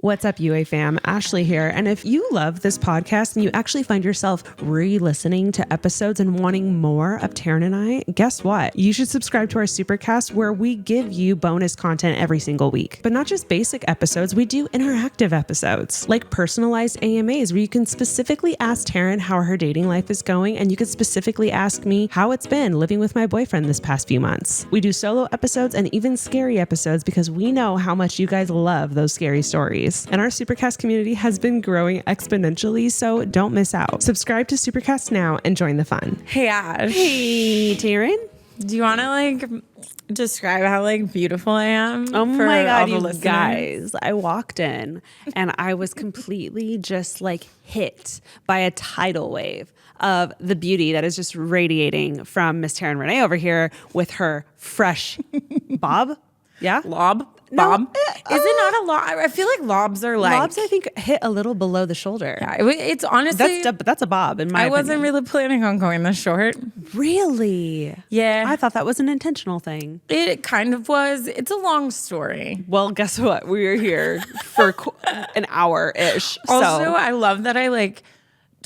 What's up, UA fam? Ashley here. And if you love this podcast and you actually find yourself re-listening to episodes and wanting more of Taran and I, guess what? You should subscribe to our Supercast where we give you bonus content every single week. But not just basic episodes, we do interactive episodes like personalized AMAs where you can specifically ask Taran how her dating life is going, and you can specifically ask me how it's been living with my boyfriend this past few months. We do solo episodes and even scary episodes because we know how much you guys love those scary stories. And our Supercast community has been growing exponentially, so don't miss out. Subscribe to Supercast now and join the fun. Hey, Ash. Hey, Taran. Do you want to describe how beautiful I am? Oh my God, you guys. I walked in and I was completely just hit by a tidal wave of the beauty that is just radiating from Miss Taran Renee over here with her fresh bob. Yeah? Lob? No, Bob? Is it not a lob? I feel like lobs are lobs, I think, hit a little below the shoulder. Yeah, it's honestly... That's a bob, in my opinion. I wasn't really planning on going this short. Really? Yeah. I thought that was an intentional thing. It kind of was. It's a long story. Well, guess what? We were here for an hour-ish. Also, I love that I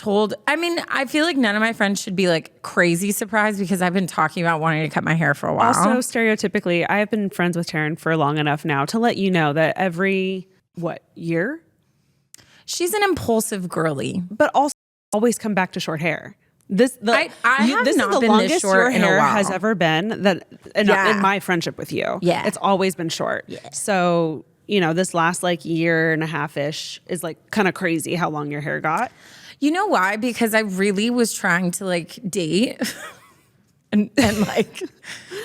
I feel like none of my friends should be crazy surprised because I've been talking about wanting to cut my hair for a while. Also, stereotypically, I have been friends with Taran for long enough now to let you know that every, year? She's an impulsive girly. But also always come back to short hair. I have this not is the been longest this short your hair in a while. has ever been in my friendship with you. Yeah. It's always been short. Yeah. So, this last year and a half-ish is kind of crazy how long your hair got. You know why? Because I really was trying to date and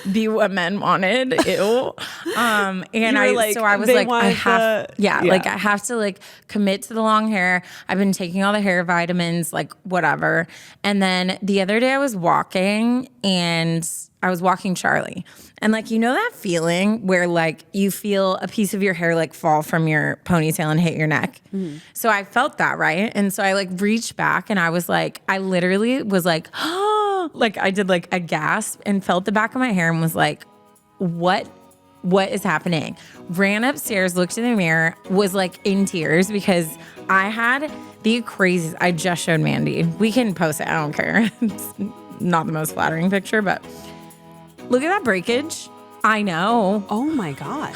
be what men wanted. Ew. And I was I have to commit to the long hair. I've been taking all the hair vitamins, whatever. And then the other day I was walking Charlie. And that feeling where you feel a piece of your hair fall from your ponytail and hit your neck. Mm-hmm. So I felt that, right? And so I reached back and I was I literally was oh, I did a gasp and felt the back of my hair and was what is happening? Ran upstairs, looked in the mirror, was in tears because I had the craziest. I just showed Mandy. We can post it. I don't care. It's not the most flattering picture, but look at that breakage. I know. Oh my God.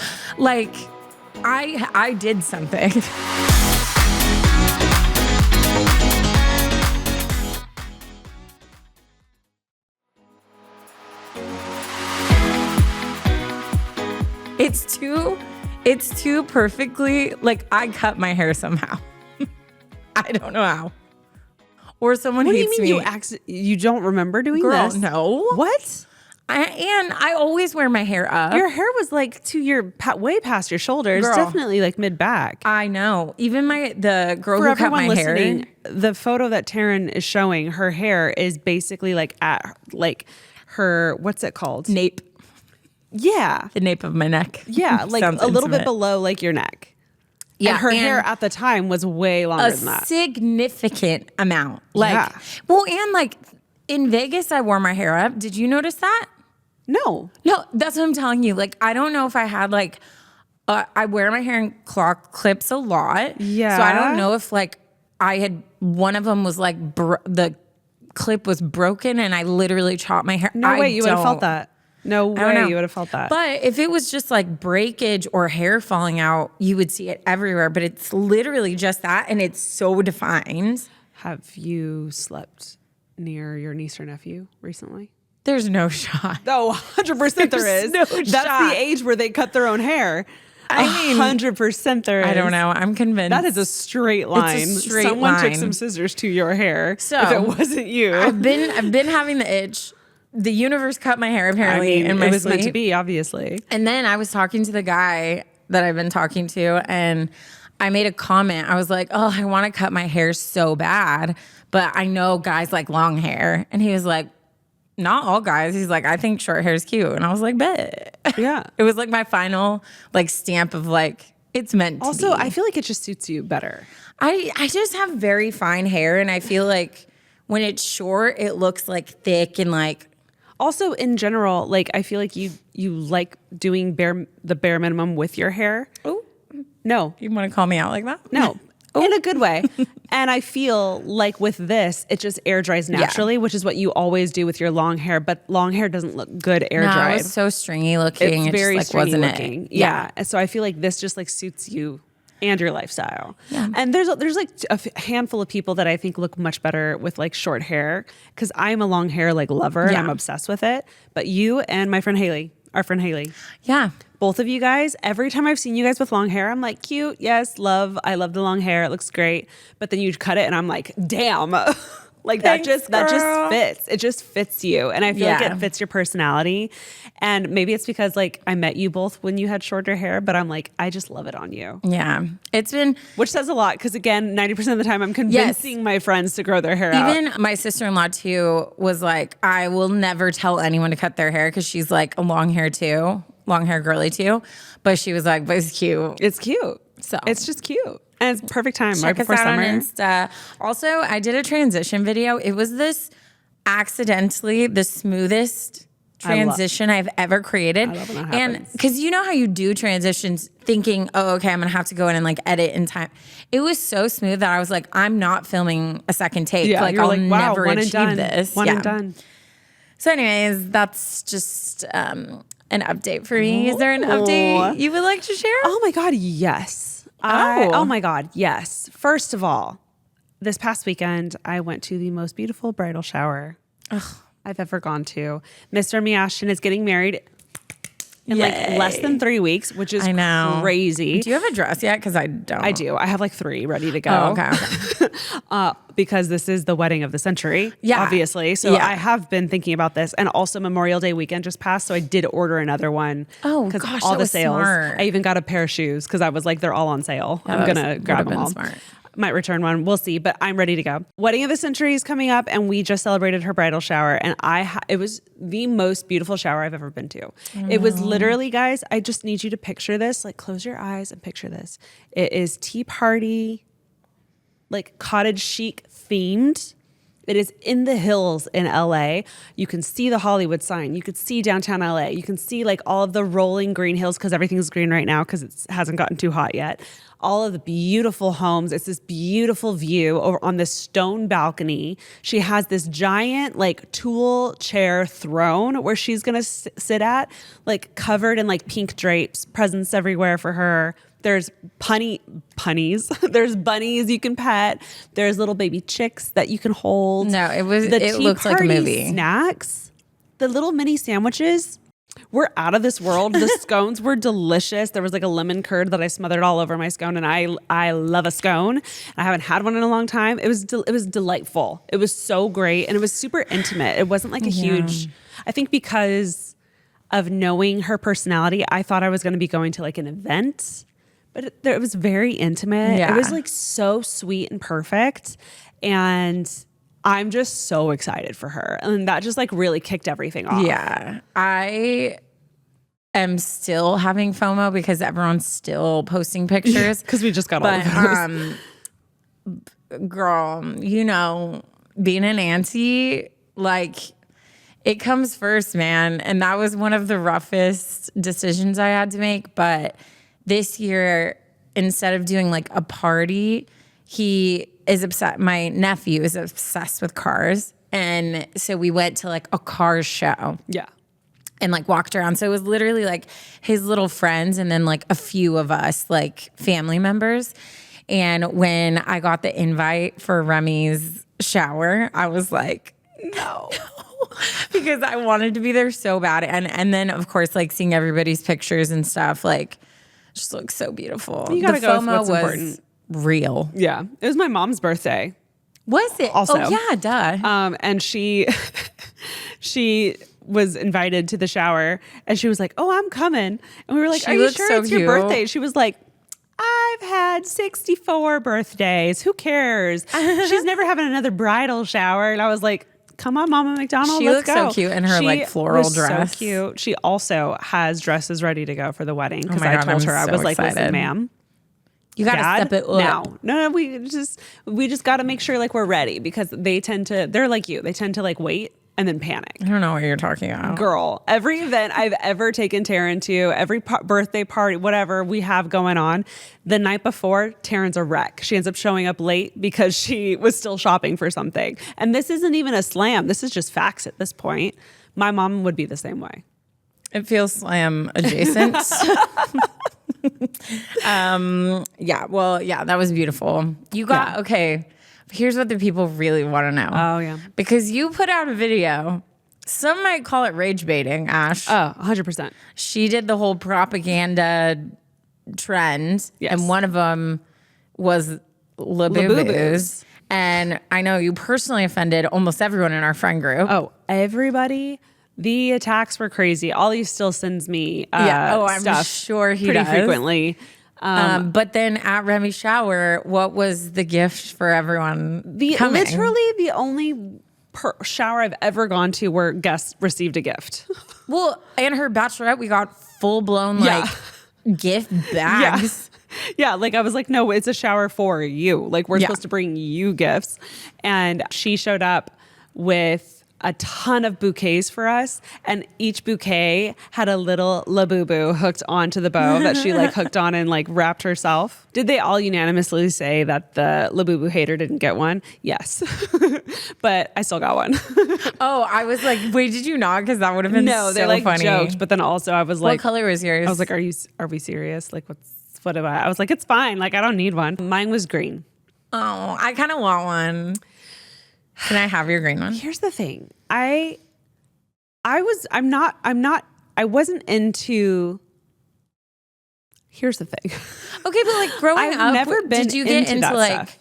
I did something. It's too perfectly, I cut my hair somehow. I don't know how. Or someone hates me. What do you mean you don't remember doing Girl, this? No. What? I always wear my hair up. Your hair was to your way past your shoulders. Girl. Definitely mid back. I know. Even the girl For who cut my listening, hair. The photo that Taran is showing, her hair is basically at her, what's it called? Nape. Yeah. The nape of my neck. Yeah, a little bit below your neck. Yeah, and her hair at the time was way longer than that. A significant amount. Well, and in Vegas, I wore my hair up. Did you notice that? No, that's what I'm telling you. I don't know if I had I wear my hair in claw clips a lot. Yeah. So I don't know if I had one of them was the clip was broken and I literally chopped my hair. No way, you would have felt that. No way you would have felt that. But if it was just breakage or hair falling out, you would see it everywhere. But it's literally just that, and it's so defined. Have you slept near your niece or nephew recently? There's no shot. Oh, 100% there is. No That's shot. the age where they cut their own hair. 100% there is. I don't know. I'm convinced. That is a straight line. It's a straight Someone line. took some scissors to your hair. So if it wasn't you. I've been having the itch. The universe cut my hair apparently in my it was sleep. meant to be, obviously. And then I was talking to the guy that I've been talking to, and I made a comment. I was like, "Oh, I want to cut my hair so bad, but I know guys like long hair." And he was like, "Not all guys." He's like, "I think short hair is cute." And I was like, "Bet." Yeah. It was my final stamp of it's meant to also, be. I feel it just suits you better. I just have very fine hair, and I feel when it's short, it looks thick and Also, in general, I feel you like doing the bare minimum with your hair. Oh, No. You want to call me out like that? No. In a good way. And I feel like with this, it just air dries naturally, which is what you always do with your long hair. But long hair doesn't look good air dried. It was so stringy looking. It's very just, like, stringy wasn't looking. it? Yeah. And so I feel like this just like suits you and your lifestyle. Yeah. And there's like a handful of people that I think look much better with like short hair, because I'm a long hair like lover. And I'm obsessed with it. But you and my friend Haley, our friend Haley. Yeah. Both of you guys, every time I've seen you guys with long hair, I'm like, cute, yes, love. I love the long hair. It looks great. But then you cut it and I'm like, damn. Like that just fits. It just fits you. And I feel like it fits your personality. And maybe it's because like I met you both when you had shorter hair, but I'm like, I just love it on you. Yeah. It's been... Which says a lot, because again, 90% of the time I'm convincing my friends to grow their hair out. Even my sister-in-law too was like, I will never tell anyone to cut their hair, because she's like a long hair girly too. But she was like, but it's cute. It's cute. So it's just cute. And it's perfect time check right before us out summer. on Insta. Also, I did a transition video. It was accidentally the smoothest transition I've ever created. I love when that and happens. because you know how you do transitions thinking, oh, okay, I'm gonna have to go in and like edit in time. It was so smooth that I was like, I'm not filming a second take. Yeah, like you're I'll like, wow, never one and achieve done. this. One and done. So anyways, that's just an update for me. Is there an update you would like to share? Oh my God, yes. Oh my God, yes. First of all, this past weekend, I went to the most beautiful bridal shower I've ever gone to. Mr. and Me Ashton is getting married in like less than 3 weeks, which is crazy. Do you have a dress yet? Because I don't. I do. I have like 3 ready to go. Oh, okay. Because this is the wedding of the century, Yeah. obviously. So I have been thinking about this. And also Memorial Day weekend just passed, so I did order another one. Oh, because gosh, all that the was sales. smart. I even got a pair of shoes because I was like, they're all on sale. I'm gonna grab them all. Smart. Might return one. We'll see, but I'm ready to go. Wedding of the century is coming up, and we just celebrated her bridal shower, and it was the most beautiful shower I've ever been to. It was literally, guys, I just need you to picture this. Like, close your eyes and picture this. It is tea party, like cottage chic themed. It is in the hills in LA. You can see the Hollywood sign. You could see downtown LA. You can see like all of the rolling green hills, because everything's green right now because it hasn't gotten too hot yet. All of the beautiful homes. It's this beautiful view over on this stone balcony. She has this giant like tulle chair throne where she's gonna sit at, like covered in like pink drapes, presents everywhere for her. There's punnies. There's bunnies you can pet. There's little baby chicks that you can hold. No, it looks like a movie. Snacks, the little mini sandwiches were out of this world. The scones were delicious. There was like a lemon curd that I smothered all over my scone, and I love a scone. I haven't had one in a long time. It was delightful. It was so great, and it was super intimate. It wasn't like a huge. I think because of knowing her personality, I thought I was going to be going to like an event. But it was very intimate. Yeah. It was like so sweet and perfect. And I'm just so excited for her. And that just like really kicked everything off. Yeah. I am still having FOMO because everyone's still posting pictures. Because we just got all of those. Girl, you know, being an auntie, like it comes first, man. And that was one of the roughest decisions I had to make. But this year, instead of doing like a party, my nephew is obsessed with cars. And so we went to like a car show. Yeah. And like walked around. So it was literally like his little friends and then like a few of us, like family members. And when I got the invite for Remy's shower, I was like, no. Because I wanted to be there so bad. And then of course, like seeing everybody's pictures and stuff, like just looks so beautiful. You gotta the go with FOMO what's was important. Real. Yeah. It was my mom's birthday. Was it? Also. Oh yeah, duh. And she was invited to the shower, and she was like, "Oh, I'm coming." And we were like, She "Are you looks sure so it's your cute. birthday?" She was like, "I've had 64 birthdays. Who cares? She's never having another bridal shower." And I was like, "Come on, Mama McDonald, She let's looks go." so cute in her, like, floral was dress. So cute. She also has dresses ready to go for the wedding, because my I God, told I'm her, I so was like, "Listen, excited. ma'am, You gotta Dad, step it up. No, we just got to make sure like we're ready, because they're like you. They tend to like wait and then panic. I don't know what you're talking about. Girl, every event I've ever taken Taran to, every birthday party, whatever we have going on, the night before, Taran's a wreck. She ends up showing up late because she was still shopping for something. And this isn't even a slam. This is just facts at this point. My mom would be the same way. It feels slam adjacent. That was beautiful. You got, okay, here's what the people really want to know. Oh, yeah. Because you put out a video. Some might call it rage baiting, Ash. Oh, 100%. She did the whole propaganda trend. Yes. And one of them was Labooboo's. And I know you personally offended almost everyone in our friend group. Oh, everybody. The attacks were crazy. Ollie still sends me I'm stuff sure he pretty does. frequently. But then at Remy Shower, what was the gift for everyone coming? Literally the only shower I've ever gone to where guests received a gift. Well, and her bachelorette, we got full blown gift bags. Yeah, like I was like, no, it's a shower for you. Like we're supposed to bring you gifts. And she showed up with a ton of bouquets for us, and each bouquet had a little Laboo hooked onto the bow that she like hooked on and like wrapped herself. Did they all unanimously say that the Laboo hater didn't get one? Yes. But I still got one. Oh, I was like, wait, did you not? Because that would have been No, they so like funny. joked, but then also I was like, what color was yours? I was like, are we serious? Like what about I was like, it's fine. Like I don't need one. Mine was green. Oh, I kind of want one. Can I have your green one? Here's the thing. I wasn't into. Here's the thing. Okay, but like growing I've up, never been did you get into that stuff.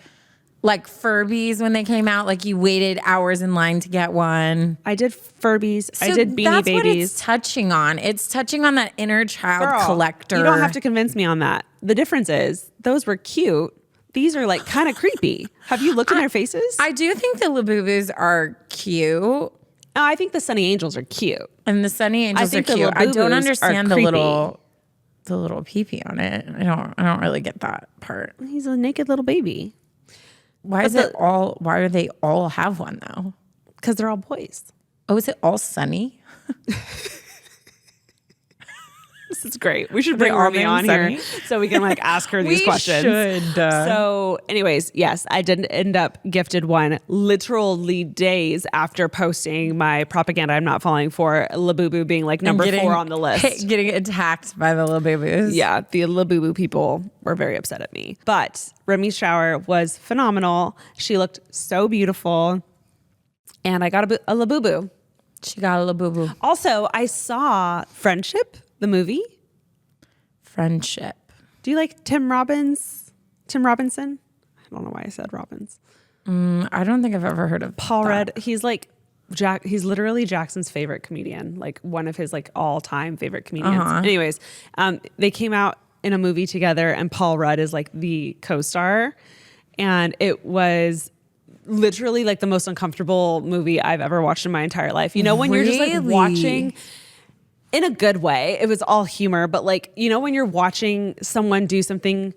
like Furbies when they came out? Like you waited hours in line to get one. I did Furbies. I So did Beanie that's Babies. what it's touching on. It's touching on that inner child Girl, collector. You don't have to convince me on that. The difference is those were cute. These are like kind of creepy. Have you looked in their faces? I do think the Laboobos are cute. I think the Sunny Angels are cute. And the Sunny Angels are think the cute. I don't Laboobos understand are the little pee-pee on it. I don't really get that part. He's a naked little baby. Why do they all have one though? Because they're all boys. Oh, is it all Sunny? This is great. We should bring all Remy named on Sunny? here so we can like ask her these questions. Should. So anyways, yes, I did end up gifted one literally days after posting my propaganda I'm not falling for, Laboo being like number 4 on the list. Getting attacked by the Laboobos. Yeah, the Laboo people were very upset at me. But Remy's shower was phenomenal. She looked so beautiful. And I got a Laboo. She got a Laboo. Also, I saw Friendship, the movie. Friendship. Do you like Tim Robinson? I don't know why I said Robbins. I don't think I've ever heard of Paul that. Rudd. He's like he's literally Jackson's favorite comedian, like one of his like all-time favorite comedians. Anyways, they came out in a movie together, and Paul Rudd is like the co-star, and it was literally like the most uncomfortable movie I've ever watched in my entire life. You know, when you're just like watching in a good way, it was all humor, but like, you know, when you're watching someone do something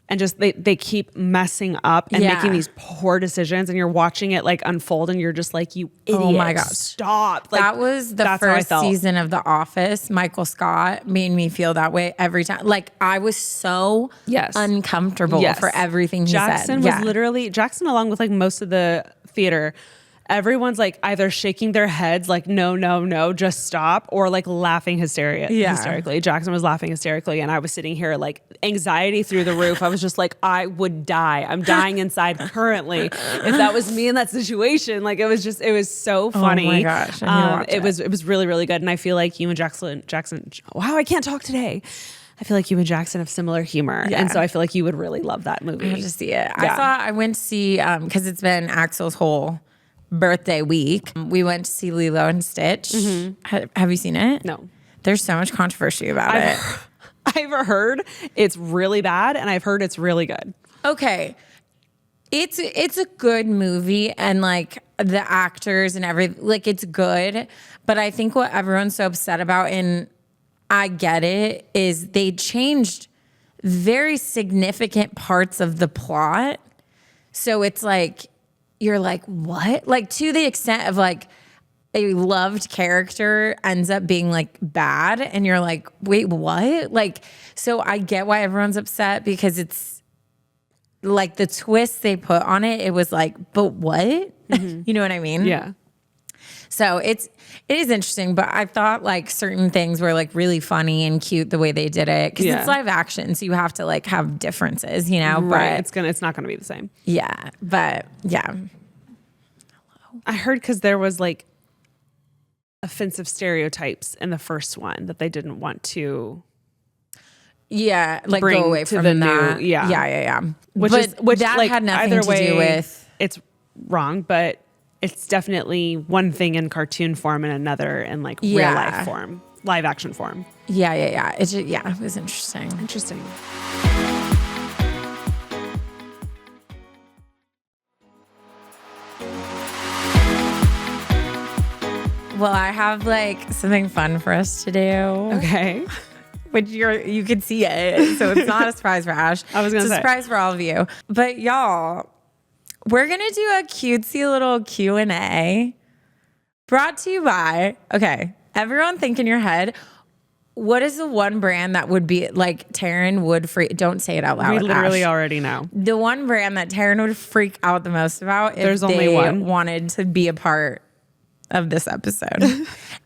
and just they keep messing up and making these poor decisions, and you're watching it like unfold, and you're just like, you idiot. Oh my gosh. Stop. Like, that was the first season of The Office. Michael Scott made me feel that way every time. Like I was so uncomfortable for everything he Jackson said. was literally, Jackson along with like most of the theater, everyone's like either shaking their heads like, no, just stop, or like laughing hysterically. Jackson was laughing hysterically, and I was sitting here like anxiety through the roof. I was just like, I would die. I'm dying inside currently. If that was me in that situation, like it was so funny. Oh my gosh. It was really, really good. And I feel like you and Jackson, wow, I can't talk today. I feel like you and Jackson have similar humor. And so I feel like you would really love that movie. I have to see it. I went to see, because it's been Axel's whole birthday week. We went to see Lilo and Stitch. Mm-hmm. Have you seen it? No. There's so much controversy about it. I've heard it's really bad, and I've heard it's really good. Okay. It's a good movie, and like the actors and everything, like it's good. But I think what everyone's so upset about, and I get it, is they changed very significant parts of the plot. So it's like, you're like, what? Like to the extent of like, a loved character ends up being like bad and you're like, wait, what? Like, so I get why everyone's upset because it's like the twist they put on it. It was like, but what? You know what I mean? Yeah. So it is interesting, but I thought like certain things were like really funny and cute the way they did it because it's live action, so you have to like have differences, you know. Right. But It's not gonna be the same. yeah, but yeah. I heard because there was like offensive stereotypes in the first one that they didn't want to. Yeah, like bring go away to from the that. new, yeah. Yeah. Which that like, had nothing either to way, do with. It's wrong, but it's definitely one thing in cartoon form and another in like real life form, live action form. Yeah. It's just, it was interesting. Interesting. Well, I have like something fun for us to do. Okay. Which you could see it, so it's not a surprise for Ash. I was gonna say. It's a surprise for all of you. But y'all, we're gonna do a cutesy little Q&A brought to you by, okay, everyone think in your head, what is the one brand that would be like Taran would freak? Don't say it out loud. We literally Ash. already know. The one brand that Taran would freak out the most about if There's only they one. wanted to be a part of this episode.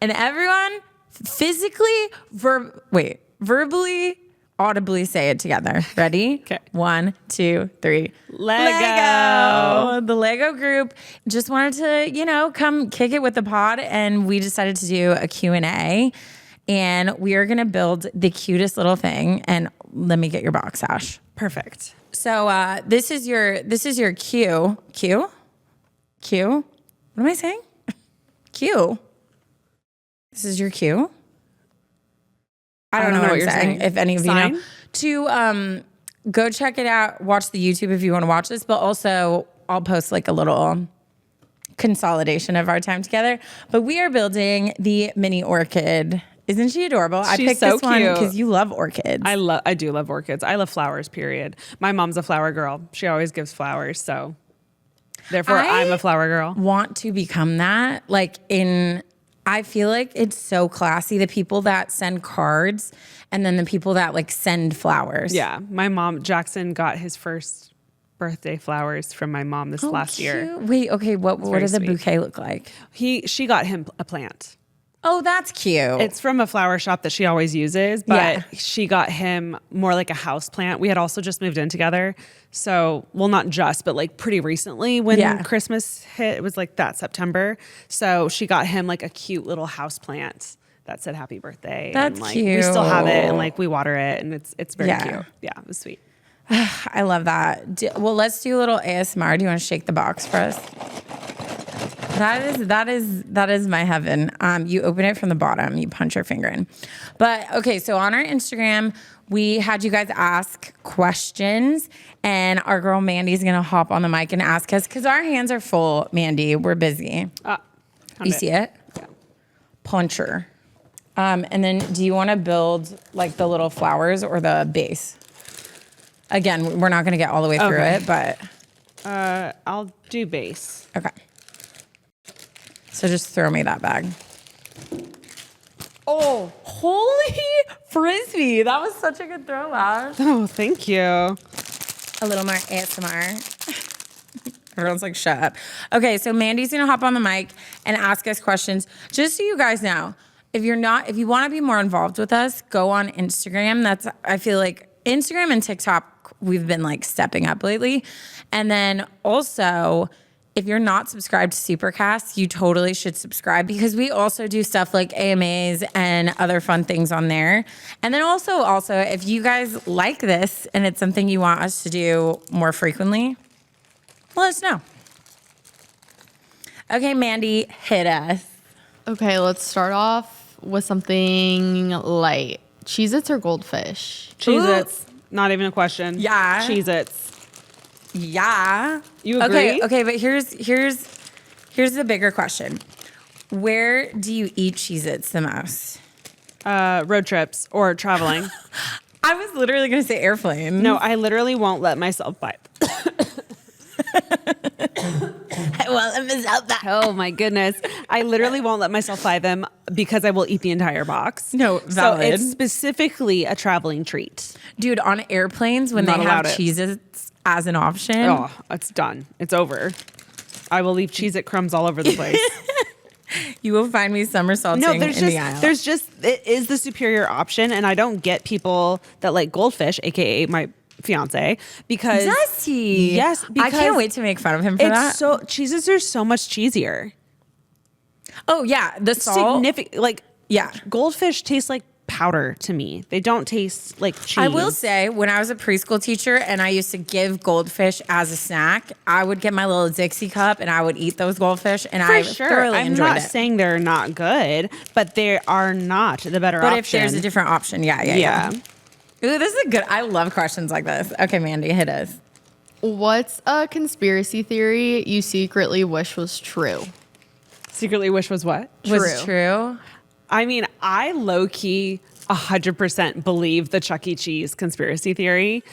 And everyone physically, verbally, audibly say it together. Ready? Okay. 1, 2, 3. Lego. The Lego group just wanted to, come kick it with the pod, and we decided to do a Q&A. And we are going to build the cutest little thing. And let me get your box, Ash. Perfect. So this is your Q. Q? What am I saying? Q. This is your Q. I don't know what you're saying. If any of you know. To go check it out, watch the YouTube if you want to watch this, but also I'll post like a little consolidation of our time together. But we are building the mini orchid. Isn't she adorable? I picked so this one cute. because you love orchids. I do love orchids. I love flowers, period. My mom's a flower girl. She always gives flowers, so therefore I'm a flower girl. Want to become that. I feel like it's so classy. The people that send cards and then the people that like send flowers. Yeah. My mom, Jackson, got his first birthday flowers from my mom this last year. Wait, okay. What does a sweet. bouquet look like? She got him a plant. Oh, that's cute. It's from a flower shop that she always uses, but she got him more like a house plant. We had also just moved in together. So, well, not just, but like pretty recently when Christmas hit, it was like that September. So she got him like a cute little house plant that said happy birthday. That's and like cute. we still have it and like we water it and it's very cute. Yeah, it was sweet. I love that. Well, let's do a little ASMR. Do you want to shake the box for us? That is my heaven. You open it from the bottom, you punch your finger in. But okay, so on our Instagram, we had you guys ask questions, and our girl Mandy's gonna hop on the mic and ask us because our hands are full. Mandy, we're busy. You see it? Yeah. Puncher. And then, do you want to build like the little flowers or the base? Again, we're not gonna get all the way through it, but I'll do base. okay. So just throw me that bag. Oh, holy frisbee. That was such a good throw, Ash. Oh, thank you. A little more ASMR. Everyone's like, shut up. Okay, so Mandy's gonna hop on the mic and ask us questions. Just so you guys know, if you want to be more involved with us, go on Instagram. I feel like Instagram and TikTok, we've been like stepping up lately. And then also, if you're not subscribed to Supercast, you totally should subscribe because we also do stuff like AMAs and other fun things on there. And then also, if you guys like this and it's something you want us to do more frequently, let us know. Okay, Mandy, hit us. Okay, let's start off with something light. Cheez-Its or Goldfish? Cheez-Its. Not even a question. Yeah. Cheez-Its. Yeah. You agree? Okay, but here's the bigger question. Where do you eat Cheez-Its the most? Road trips or traveling. I was literally going to say airplane. No, I literally won't let myself buy. Well, won't let myself buy. Oh my goodness. I literally won't let myself buy them because I will eat the entire box. No, So valid. it's specifically a traveling treat. Dude, on airplanes when Not they allowed have it. Cheez-Its as an option. Oh, it's done. It's over. I will leave Cheez-It crumbs all over the place. You will find me somersaulting No, in the aisle. it is the superior option. And I don't get people that like goldfish, AKA my fiance, because Does he? Yes, I because can't wait to make fun of him for that. so Cheez-Its are so much cheesier. Oh yeah, the salt. Significant, like Yeah. goldfish taste like powder to me. They don't taste like cheese. I will say, when I was a preschool teacher and I used to give goldfish as a snack, I would get my little Dixie cup and I would eat those goldfish, and for I sure. thoroughly I'm enjoyed not it. saying they're not good, but they are not the better But option. if there's a different option, yeah. Ooh, this is a good. I love questions like this. Okay, Mandy, hit us. What's a conspiracy theory you secretly wish was true? Secretly wish was what? Was true? I mean, I low key 100% believe the Chuck E. Cheese conspiracy theory.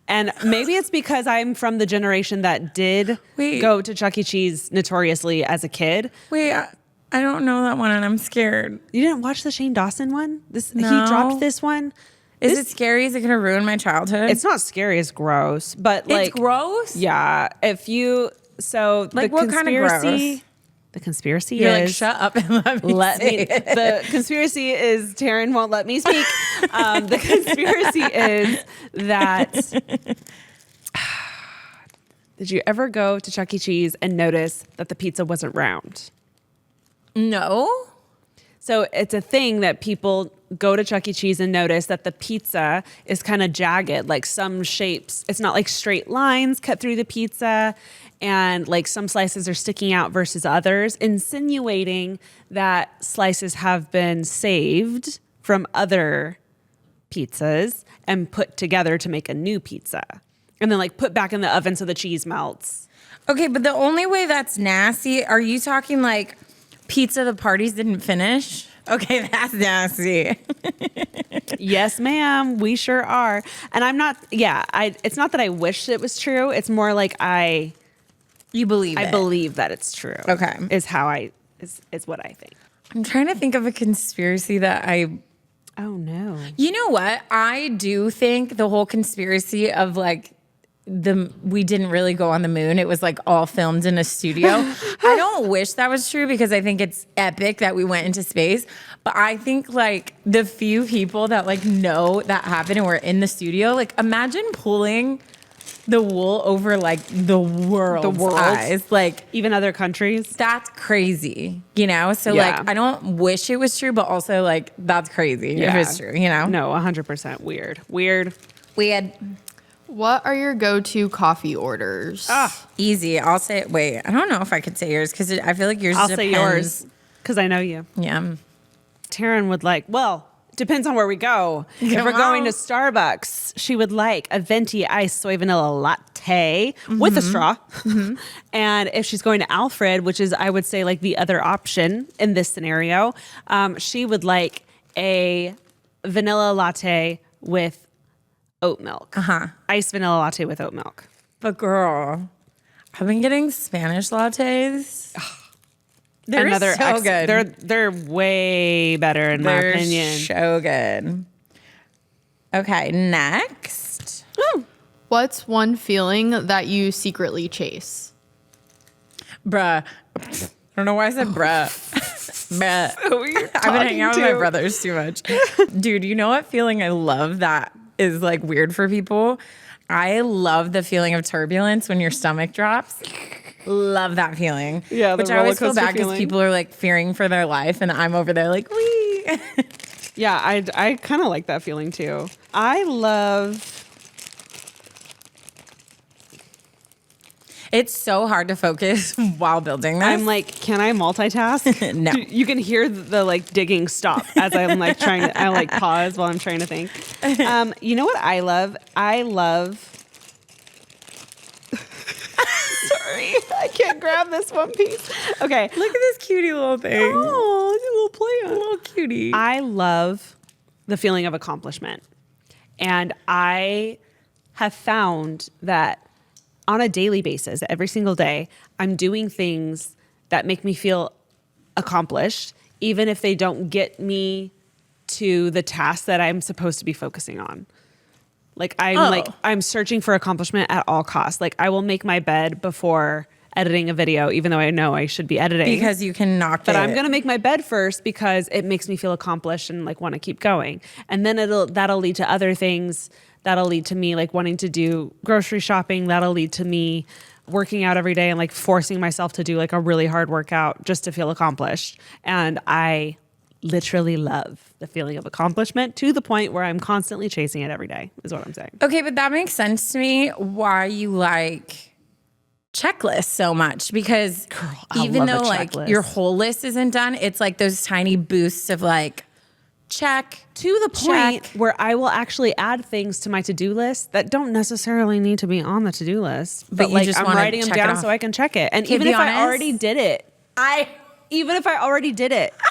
And maybe it's because I'm from the generation that did Wait. go to Chuck E. Cheese notoriously as a kid. Wait, I don't know that one, and I'm scared. You didn't watch the Shane Dawson one? He No. dropped this one. Is it scary? Is it going to ruin my childhood? It's not scary, it's gross. But like It's gross? Yeah. If you Like, what kind of gross? The conspiracy You're is like, shut up and let me say it. the conspiracy is Taran won't let me speak. The conspiracy is that did you ever go to Chuck E. Cheese and notice that the pizza wasn't round? No? So it's a thing that people go to Chuck E. Cheese and notice that the pizza is kind of jagged, like some shapes. It's not like straight lines cut through the pizza, and like some slices are sticking out versus others, insinuating that slices have been saved from other pizzas and put together to make a new pizza. And then like put back in the oven so the cheese melts. Okay, but the only way that's nasty, are you talking like pizza the parties didn't finish? Okay, that's nasty. Yes, ma'am. We sure are. And I'm not, it's not that I wish it was true. It's more like You believe it? I believe that it's true. Okay. Is what I think. I'm trying to think of a conspiracy that Oh no. You know what? I do think the whole conspiracy of like we didn't really go on the moon. It was like all filmed in a studio. I don't wish that was true because I think it's epic that we went into space. But I think like the few people that like know that happened and were in the studio, like imagine pulling the wool over like the world's eyes. Like Even other countries. that's crazy, you know? So Yeah. like I don't wish it was true, but also like that's crazy if it's true, you know? No, 100% weird. Weird. We had What are your go-to coffee orders? easy. I'll say wait, I don't know if I could say yours because I feel like yours I'll depends. say yours because I know you. Yeah. Taryn would like, well, depends on where we go. If we're going to Starbucks, she would like a venti iced soy vanilla latte with a straw. And if she's going to Alfred, which is, I would say, like the other option in this scenario, she would like a vanilla latte with oat milk. Iced vanilla latte with oat milk. But girl, I've been getting Spanish lattes. They're so good. They're way better in my They're opinion. so good. Okay, next. What's one feeling that you secretly chase? Bruh. I don't know why I said bruh. Bruh. I've been hanging out with my brothers too much. Dude, you know what feeling I love that is like weird for people? I love the feeling of turbulence when your stomach drops. Love that feeling. Yeah, the which I always feel roller bad coaster because feeling. people are like fearing for their life, and I'm over there like, wee. Yeah, I kind of like that feeling too. I love. It's so hard to focus while building this. I'm like, can I multitask? No. You can hear the like digging stop as I'm like trying to. I like pause while I'm trying to think. You know what I love? I love. Sorry, I can't grab this one piece. Okay, Look at this cutie little thing. oh, it's a little plant. Little cutie. I love the feeling of accomplishment. And I have found that on a daily basis, every single day, I'm doing things that make me feel accomplished, even if they don't get me to the task that I'm supposed to be focusing on. Like I'm searching for accomplishment at all costs. Like I will make my bed before editing a video, even though I know I should be editing. Because you can knock it. But I'm going to make my bed first because it makes me feel accomplished and like want to keep going. And then that'll lead to other things. That'll lead to me like wanting to do grocery shopping. That'll lead to me working out every day and like forcing myself to do like a really hard workout just to feel accomplished. And I literally love the feeling of accomplishment to the point where I'm constantly chasing it every day, is what I'm saying. Okay, but that makes sense to me why you like checklists so much, because even though like your whole list isn't done, it's like those tiny boosts of like check to the point where I will actually add things to my to-do list that don't necessarily need to be on the to-do list, but like I'm writing them down so I can check it. And even if I already did it,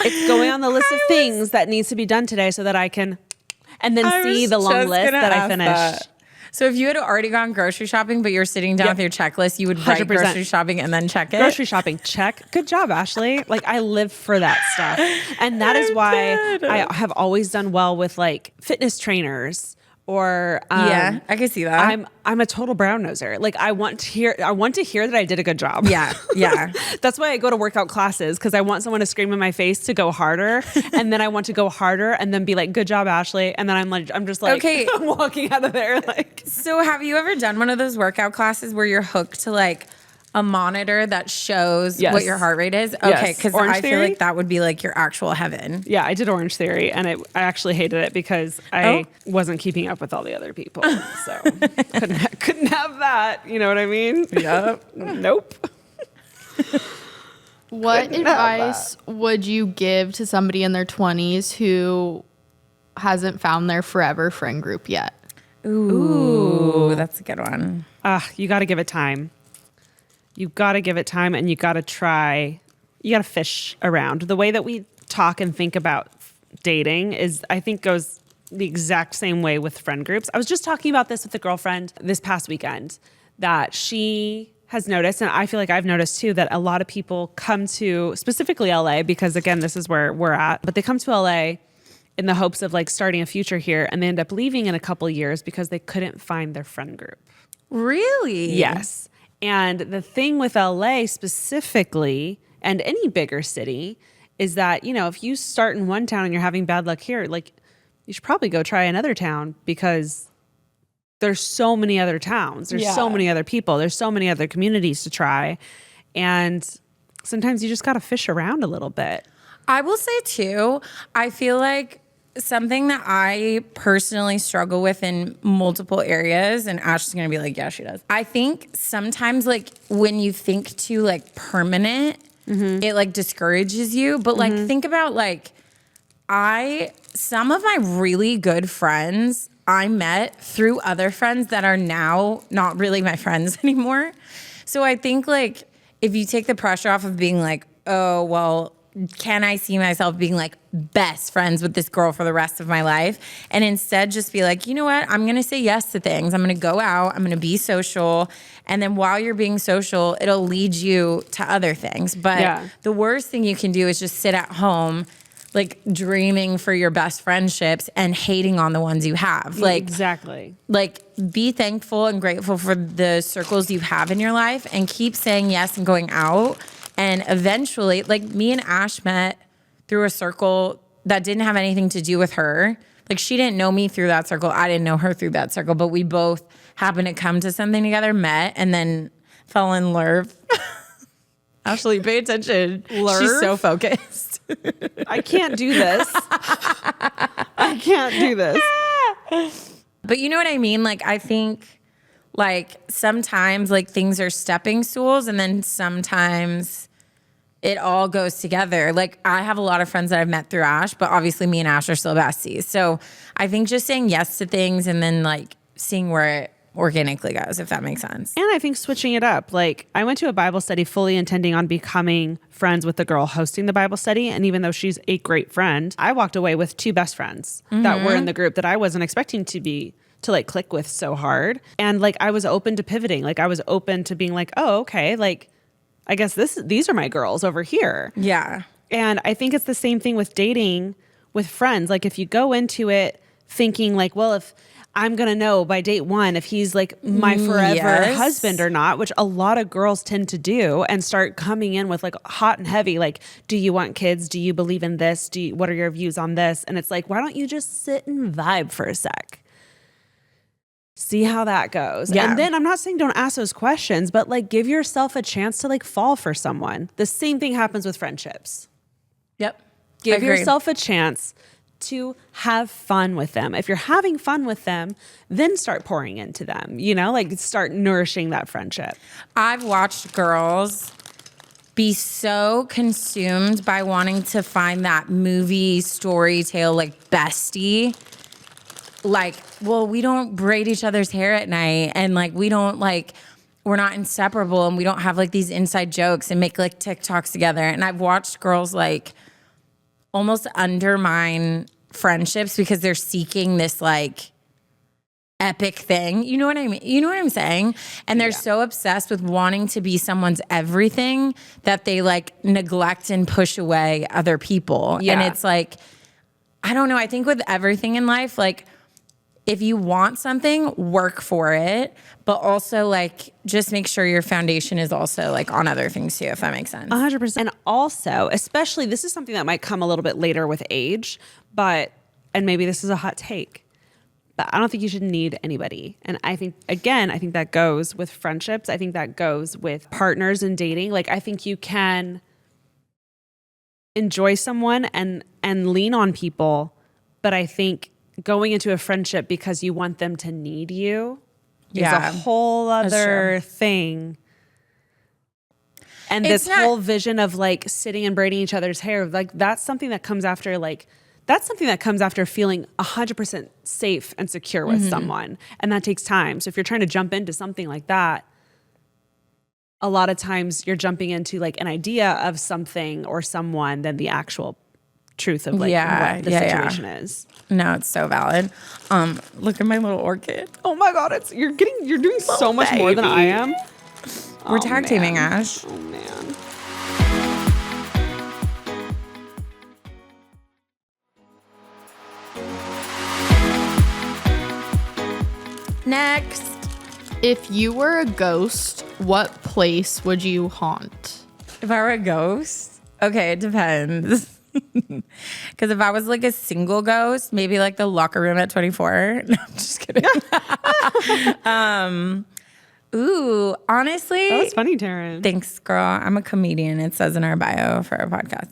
it's going on the list of things that needs to be done today so that I can and then see the long list that I finished. So if you had already gone grocery shopping, but you're sitting down with your checklist, you would write 100%. Grocery shopping and then check it? Grocery shopping, check. Good job, Ashley. Like I live for that stuff. And that is why I have always done well with like fitness trainers or yeah, I can see that. I'm a total brown noser. Like I want to hear that I did a good job. Yeah. Yeah. That's why I go to workout classes, because I want someone to scream in my face to go harder. And then I want to go harder and then be like, good job, Ashley. And then I'm just like, okay. I'm walking out of there. Like, so have you ever done one of those workout classes where you're hooked to like a monitor that shows what your heart rate is? Okay, because I feel like that would be like your actual heaven. Yeah, I did Orange Theory, and I actually hated it because I wasn't keeping up with all the other people. So couldn't have that. You know what I mean? Yep. Nope. What advice would you give to somebody in their 20s who hasn't found their forever friend group yet? Ooh, that's a good one. You got to give it time. You got to give it time, and you got to try. You got to fish around. The way that we talk and think about dating is, I think, goes the exact same way with friend groups. I was just talking about this with a girlfriend this past weekend, that she has noticed, and I feel like I've noticed too, that a lot of people come to specifically LA, because again, this is where we're at, but they come to LA in the hopes of like starting a future here, and they end up leaving in a couple years because they couldn't find their friend group. Really? Yes. And the thing with LA specifically, and any bigger city, is that, you know, if you start in one town and you're having bad luck here, like you should probably go try another town, because there's so many other towns. There's so many other people. There's so many other communities to try. And sometimes you just got to fish around a little bit. I will say too, I feel like something that I personally struggle with in multiple areas, and Ash is going to be like, yeah, she does. I think sometimes like when you think too like permanent, it like discourages you. But like think about like some of my really good friends I met through other friends that are now not really my friends anymore. So I think like if you take the pressure off of being like, oh, well, can I see myself being like best friends with this girl for the rest of my life? And instead just be like, you know what? I'm going to say yes to things. I'm going to go out. I'm going to be social. And then while you're being social, it'll lead you to other things. But the worst thing you can do is just sit at home, like dreaming for your best friendships and hating on the ones you have. Like exactly. Like be thankful and grateful for the circles you have in your life, and keep saying yes and going out. And eventually, like me and Ash met through a circle that didn't have anything to do with her. Like she didn't know me through that circle. I didn't know her through that circle, but we both happened to come to something together, met, and then fell in love. Ashley, pay attention. Lurv? She's so focused. I can't do this. I can't do this. But you know what I mean? Like I think like sometimes like things are stepping stools, and then sometimes it all goes together. Like I have a lot of friends that I've met through Ash, but obviously me and Ash are still besties. So I think just saying yes to things and then like seeing where it organically goes, if that makes sense. And I think switching it up. Like I went to a Bible study fully intending on becoming friends with the girl hosting the Bible study. And even though she's a great friend, I walked away with two best friends that were in the group that I wasn't expecting to be to like click with so hard. And like I was open to pivoting. Like I was open to being like, oh, okay, like I guess these are my girls over here. Yeah. And I think it's the same thing with dating with friends. Like if you go into it thinking like, well, if I'm going to know by date one if he's like my forever husband or not, which a lot of girls tend to do, and start coming in with like hot and heavy, like, do you want kids? Do you believe in this? What are your views on this? And it's like, why don't you just sit and vibe for a sec? See how that goes. Yeah. And then I'm not saying don't ask those questions, but like give yourself a chance to like fall for someone. The same thing happens with friendships. Yep. Give yourself a chance to have fun with them. If you're having fun with them, then start pouring into them, you know, like start nourishing that friendship. I've watched girls be so consumed by wanting to find that movie story tale, like bestie. Like, well, we don't braid each other's hair at night, and like we don't like, we're not inseparable, and we don't have like these inside jokes and make like TikToks together. And I've watched girls like almost undermine friendships because they're seeking this like epic thing. You know what I mean? You know what I'm saying? And they're so obsessed with wanting to be someone's everything that they like neglect and push away other people. Yeah. And it's like, I don't know. I think with everything in life, like if you want something, work for it, but also like just make sure your foundation is also like on other things too, if that makes sense. 100%. And also, especially this is something that might come a little bit later with age, but, and maybe this is a hot take, but I don't think you should need anybody. And I think, again, I think that goes with friendships. I think that goes with partners and dating. Like I think you can enjoy someone and lean on people, but I think going into a friendship because you want them to need you is a whole other thing. And this whole vision of like sitting and braiding each other's hair, like that's something that comes after feeling 100% safe and secure with someone. And that takes time. So if you're trying to jump into something like that, a lot of times you're jumping into like an idea of something or someone than the actual truth of like what the situation is. No, it's so valid. Look at my little orchid. Oh my God, you're doing so much more than I am. We're tag teaming, Ash. Oh man. Next. If you were a ghost, what place would you haunt? If I were a ghost? Okay, it depends. Because if I was like a single ghost, maybe like the locker room at 24. No, I'm just kidding. Ooh, honestly. That was funny, Taran. Thanks, girl. I'm a comedian. It says in our bio for our podcast.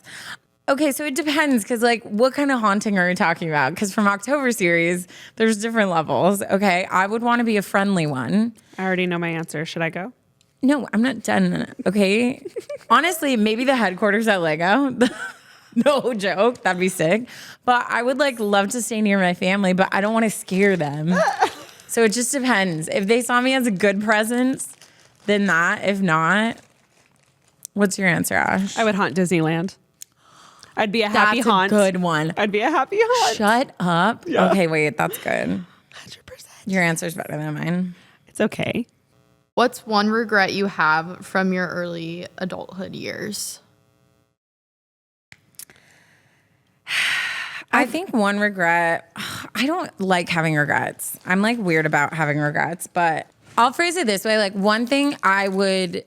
Okay, so it depends because like what kind of haunting are we talking about? Because from October series, there's different levels. Okay, I would want to be a friendly one. I already know my answer. Should I go? No, I'm not done. Okay. Honestly, maybe the headquarters at Lego. No joke. That'd be sick. But I would like love to stay near my family, but I don't want to scare them. So it just depends. If they saw me as a good presence, then that. If not, what's your answer, Ash? I would haunt Disneyland. I'd be a happy haunt. That's a good one. I'd be a happy haunt. Shut up. Yeah. Okay, wait. That's good. 100%. Your answer's better than mine. It's okay. What's one regret you have from your early adulthood years? I think one regret, I don't like having regrets. I'm like weird about having regrets, but I'll phrase it this way. Like one thing I would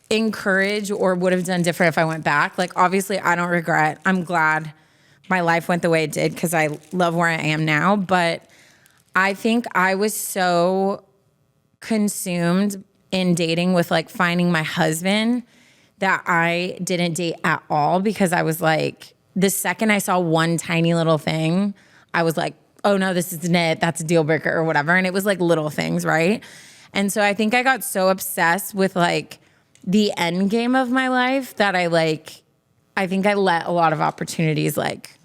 encourage or would have done different if I went back. Like obviously I don't regret. I'm glad my life went the way it did because I love where I am now. But I think I was so consumed in dating with like finding my husband that I didn't date at all because I was like, the second I saw one tiny little thing, I was like, oh no, this isn't it. That's a deal breaker or whatever. And it was like little things, right? And so I think I got so obsessed with like the end game of my life that I think I let a lot of opportunities like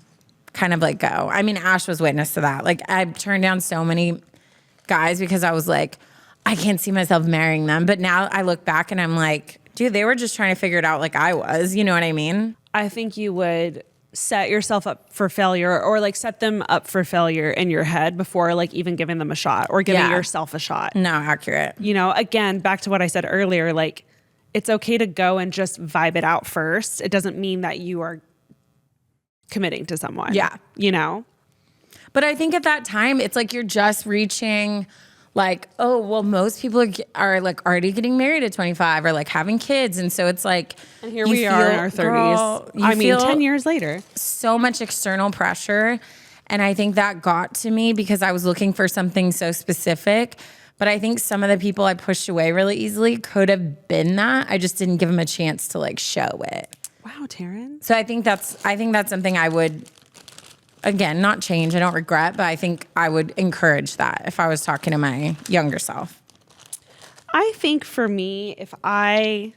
kind of like go. I mean, Ash was witness to that. Like I turned down so many guys because I was like, I can't see myself marrying them. But now I look back and I'm like, dude, they were just trying to figure it out like I was. You know what I mean? I think you would set yourself up for failure or like set them up for failure in your head before like even giving them a shot or giving yourself a shot. No, accurate. You know, again, back to what I said earlier, like it's okay to go and just vibe it out first. It doesn't mean that you are committing to someone. Yeah. You know? But I think at that time, it's like you're just reaching like, oh, well, most people are like already getting married at 25 or like having kids. And so it's like, and here we are in our 30s. Girl, I mean, 10 years later. So much external pressure. And I think that got to me because I was looking for something so specific. But I think some of the people I pushed away really easily could have been that. I just didn't give them a chance to like show it. Wow, Taran. So I think that's something I would, again, not change. I don't regret, but I think I would encourage that if I was talking to my younger self. I think for me, if I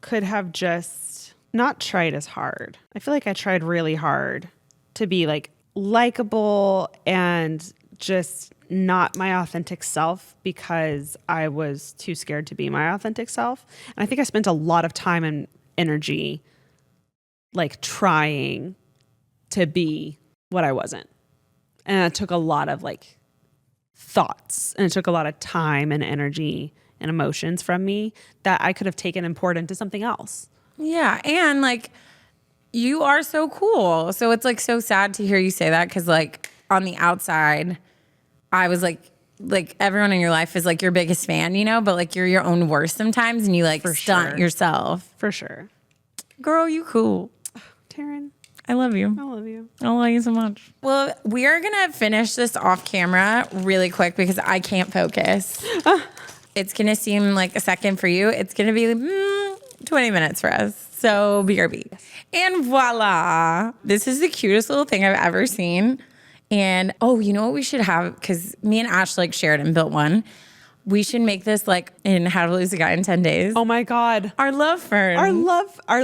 could have just not tried as hard, I feel like I tried really hard to be like likable and just not my authentic self because I was too scared to be my authentic self. And I think I spent a lot of time and energy like trying to be what I wasn't. And it took a lot of like thoughts and it took a lot of time and energy and emotions from me that I could have taken and poured into something else. Yeah. And like, you are so cool. So it's like so sad to hear you say that because like on the outside, I was like everyone in your life is like your biggest fan, you know, but like you're your own worst sometimes and you like stunt yourself. For sure. Girl, you cool. Taran. I love you. I love you. I love you so much. Well, we are going to finish this off camera really quick because I can't focus. It's going to seem like a second for you. It's going to be 20 minutes for us. So BRB. And voila. This is the cutest little thing I've ever seen. And oh, you know what we should have? Because me and Ash like shared and built one. We should make this like in How to Lose a Guy in 10 Days. Oh my God. Our love fern. Our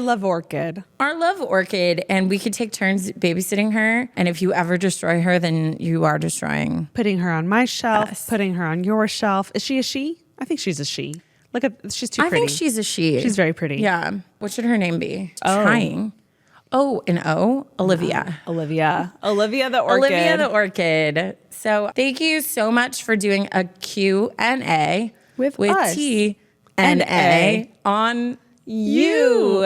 love orchid. Our love orchid. And we could take turns babysitting her. And if you ever destroy her, then you are destroying. Putting her on my shelf, putting her on your shelf. Is she a she? I think she's a she. Look at, she's too pretty. I think she's a she. She's very pretty. Yeah. What should her name be? Trying. Oh, an O? Olivia. Olivia the orchid. Olivia the orchid. So thank you so much for doing a Q&A with us. T and A on UA.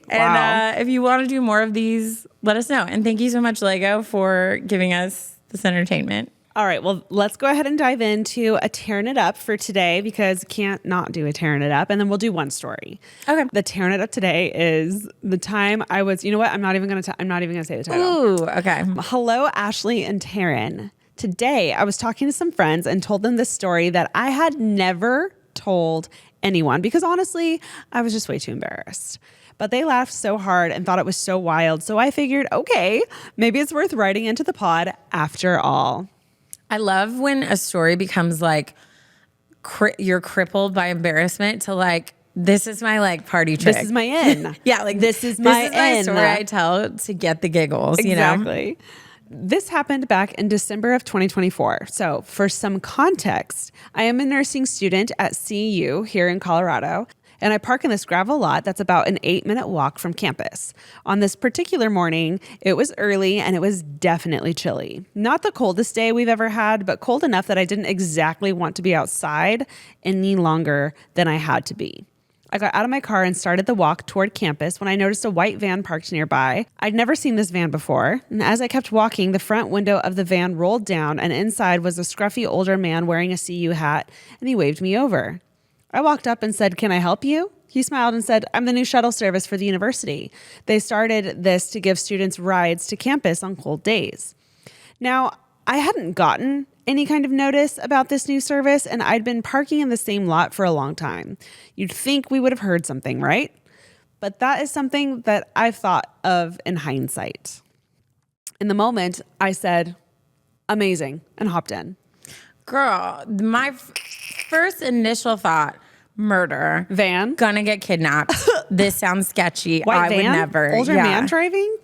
And if you want to do more of these, let us know. And thank you so much, Lego, for giving us this entertainment. All right, well, let's go ahead and dive into a Tearing It Up for today because can't not do a Tearing It Up. And then we'll do one story. Okay. The Tearing It Up today is the time I was, you know what? I'm not even going to say the title. Ooh, okay. Hello, Ashley and Taran. Today, I was talking to some friends and told them this story that I had never told anyone because honestly, I was just way too embarrassed. But they laughed so hard and thought it was so wild. So I figured, okay, maybe it's worth writing into the pod after all. I love when a story becomes like you're crippled by embarrassment to like, this is my like party trick. This is my in. Yeah, like this is my story I tell to get the giggles. Exactly. You know? This happened back in December of 2024. So for some context, I am a nursing student at CU here in Colorado. And I park in this gravel lot that's about an 8-minute walk from campus. On this particular morning, it was early and it was definitely chilly. Not the coldest day we've ever had, but cold enough that I didn't exactly want to be outside any longer than I had to be. I got out of my car and started the walk toward campus when I noticed a white van parked nearby. I'd never seen this van before, and as I kept walking, the front window of the van rolled down and inside was a scruffy older man wearing a CU hat, and he waved me over. I walked up and said, "Can I help you?" He smiled and said, "I'm the new shuttle service for the university. They started this to give students rides to campus on cold days." Now, I hadn't gotten any kind of notice about this new service, and I'd been parking in the same lot for a long time. You'd think we would have heard something, right? But that is something that I've thought of in hindsight. In the moment, I said, "Amazing," and hopped in. Girl, my first initial thought, murder. Van? Gonna get kidnapped. This sounds sketchy. White I van? would never. Older man driving?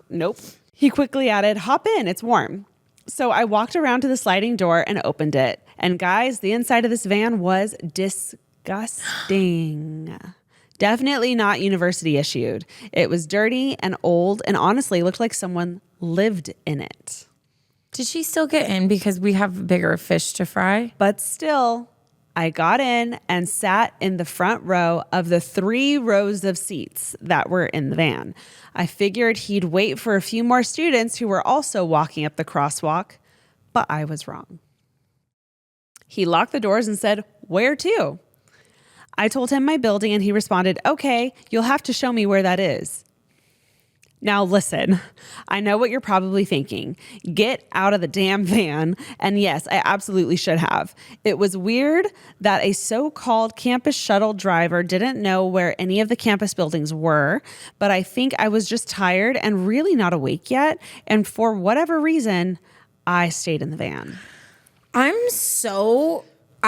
Nope. He quickly added, "Hop in, it's warm." So I walked around to the sliding door and opened it. And guys, the inside of this van was disgusting. Definitely not university issued. It was dirty and old and honestly looked like someone lived in it. Did she still get in because we have bigger fish to fry? But still, I got in and sat in the front row of the 3 rows of seats that were in the van. I figured he'd wait for a few more students who were also walking up the crosswalk, but I was wrong. He locked the doors and said, "Where to?" I told him my building and he responded, "Okay, you'll have to show me where that is." Now listen, I know what you're probably thinking. Get out of the damn van. And yes, I absolutely should have. It was weird that a so-called campus shuttle driver didn't know where any of the campus buildings were, but I think I was just tired and really not awake yet. And for whatever reason, I stayed in the van. I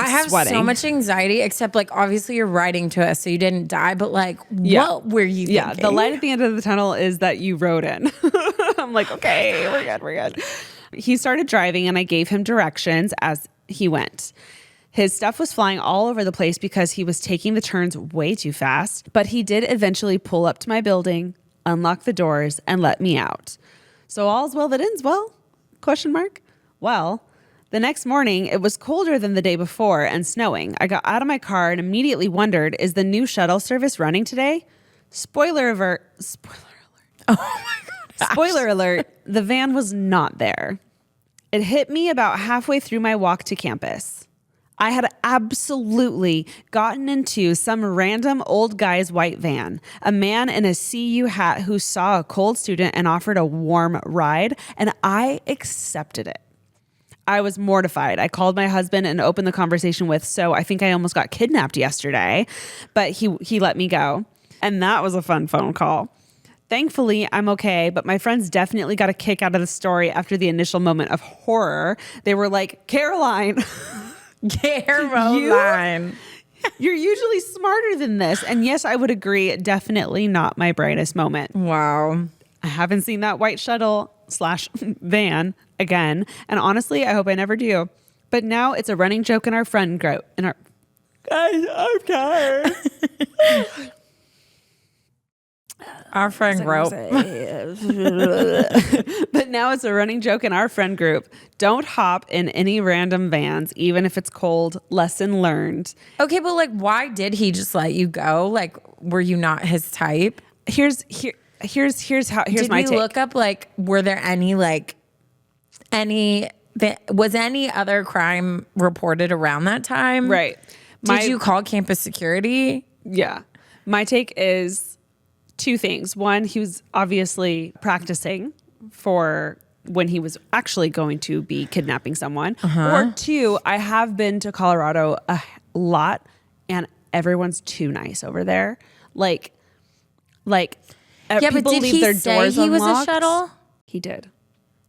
have sweating. so much anxiety, except like obviously you're writing to us, so you didn't die. But like, what were you thinking? Yeah, the light at the end of the tunnel is that you rode in. I'm like, okay, we're good. He started driving and I gave him directions as he went. His stuff was flying all over the place because he was taking the turns way too fast, but he did eventually pull up to my building, unlock the doors, and let me out. So all's well that ends well? ? Well, the next morning, it was colder than the day before and snowing. I got out of my car and immediately wondered, is the new shuttle service running today? Spoiler alert. Oh my God. Spoiler alert, the van was not there. It hit me about halfway through my walk to campus. I had absolutely gotten into some random old guy's white van, a man in a CU hat who saw a cold student and offered a warm ride, and I accepted it. I was mortified. I called my husband and opened the conversation with, "So I think I almost got kidnapped yesterday," but he let me go. And that was a fun phone call. Thankfully, I'm okay, but my friends definitely got a kick out of the story after the initial moment of horror. They were like, "Caroline, Caroline. you're usually smarter than this." And yes, I would agree. Definitely not my brightest moment. Wow. I haven't seen that white shuttle / van again. And honestly, I hope I never do. But now it's a running joke in our friend group. Guys, I'm tired. Our friend wrote. But now it's a running joke in our friend group. Don't hop in any random vans, even if it's cold. Lesson learned. Okay, but like, why did he just let you go? Like, were you not his type? Here's my Did we take. look up like, were there any was any other crime reported around that time? Right. Did you call campus security? Yeah. My take is 2 things. One, he was obviously practicing for when he was actually going to be kidnapping someone. Or 2, I have been to Colorado a lot and everyone's too nice over there. Like Yeah, but people did leave he their say doors he was a unlocked. shuttle? He did.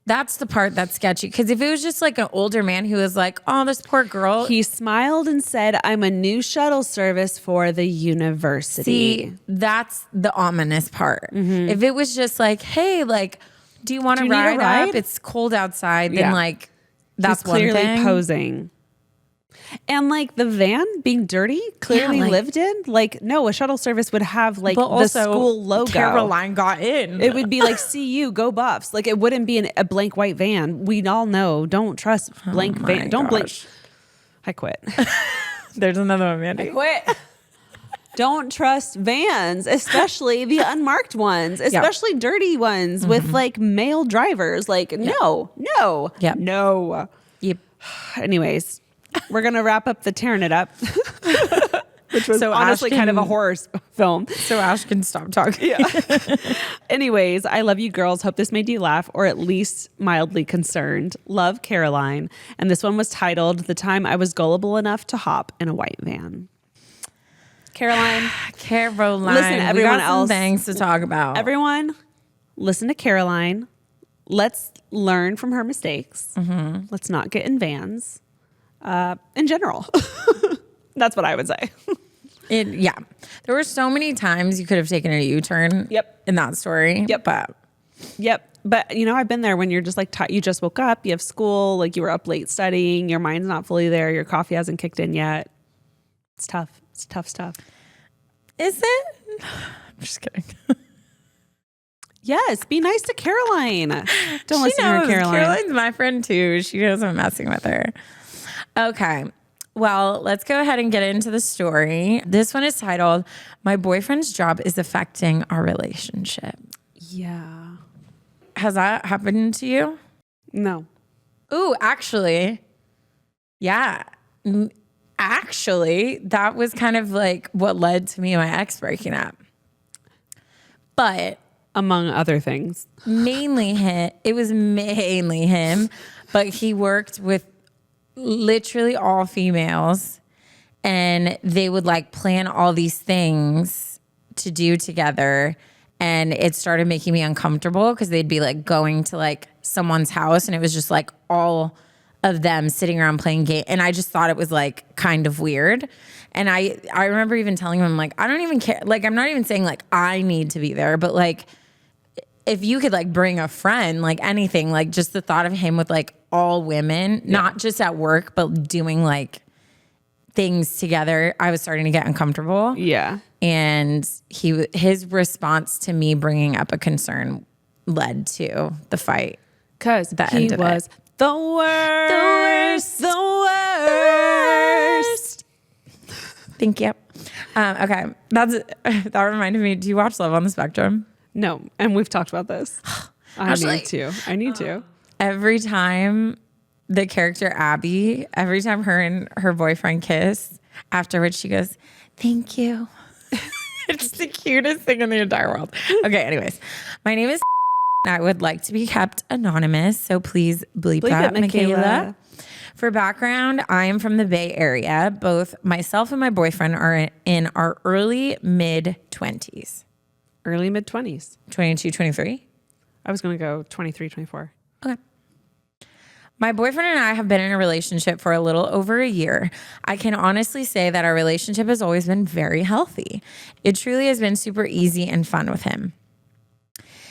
That's the part that's sketchy. Because if it was just like an older man who was like, "Oh, this poor girl," He smiled and said, "I'm a new shuttle service for the university." see, that's the ominous part. If it was just like, "Hey, like, do you want to you need a ride ride? up? It's cold outside." Then Yeah. like, that's He's clearly one thing. posing. And like the van being dirty, clearly like- lived in. Like, no, a shuttle service would have like But the also, school logo. Caroline got in. It would be like, "CU, go Buffs." Like, it wouldn't be a blank white van. We all know, don't trust blank van. Don't blink. I quit. There's another one, Mandy. Quit. Don't trust vans, especially the unmarked ones, especially dirty ones with like male drivers. Like, no. Yep. No. Yep. Anyways, we're going to wrap up the Tearing It Up, which was So honestly Ash kind of a can- horror film. So Ash can stop talking. Anyways, I love you girls. Hope this made you laugh or at least mildly concerned. Love, Caroline. And this one was titled "The Time I Was Gullible Enough to Hop in a White Van." Caroline. Caroline. Listen, we everyone got some else- things to talk about. Everyone, listen to Caroline. Let's learn from her mistakes. Let's not get in vans. In general. That's what I would say. Yeah. There were so many times you could have taken a U-turn Yep. in that story. Yep. But Yep. But, you know, I've been there when you're just like, you just woke up, you have school, like you were up late studying, your mind's not fully there, your coffee hasn't kicked in yet. It's tough. It's tough stuff. Is it? I'm just kidding. Yes, be nice to Caroline. Don't listen to her, Caroline. Caroline's my friend too. She knows I'm messing with her. Okay. Well, let's go ahead and get into the story. This one is titled, My Boyfriend's Job is Affecting Our Relationship. Yeah. Has that happened to you? No. Ooh, actually, yeah. Actually, that was kind of like what led to me and my ex breaking up. But among other things, mainly him. It was mainly him, but he worked with literally all females, and they would like plan all these things to do together. And it started making me uncomfortable because they'd be like going to like someone's house, and it was just like all of them sitting around playing game. And I just thought it was like kind of weird. And I remember even telling him, like, I don't even care. Like, I'm not even saying like I need to be there, but like, if you could like bring a friend, like anything, like just the thought of him with like all women, not just at work, but doing like things together, I was starting to get uncomfortable. Yeah. And his response to me bringing up a concern led to the fight. Because he was the worst. Thank you. Okay. That reminded me. Do you watch Love on the Spectrum? No. And we've talked about this. I need to. Every time the character Abby, every time her and her boyfriend kiss, afterwards she goes, thank you. It's the cutest thing in the entire world. Okay, anyways. My name is I would like to be kept anonymous, so please bleep that, Michaela. For background, I am from the Bay Area. Both myself and my boyfriend are in our early mid-20s. Early mid-20s. 22, 23? I was going to go 23, 24. Okay. My boyfriend and I have been in a relationship for a little over a year. I can honestly say that our relationship has always been very healthy. It truly has been super easy and fun with him.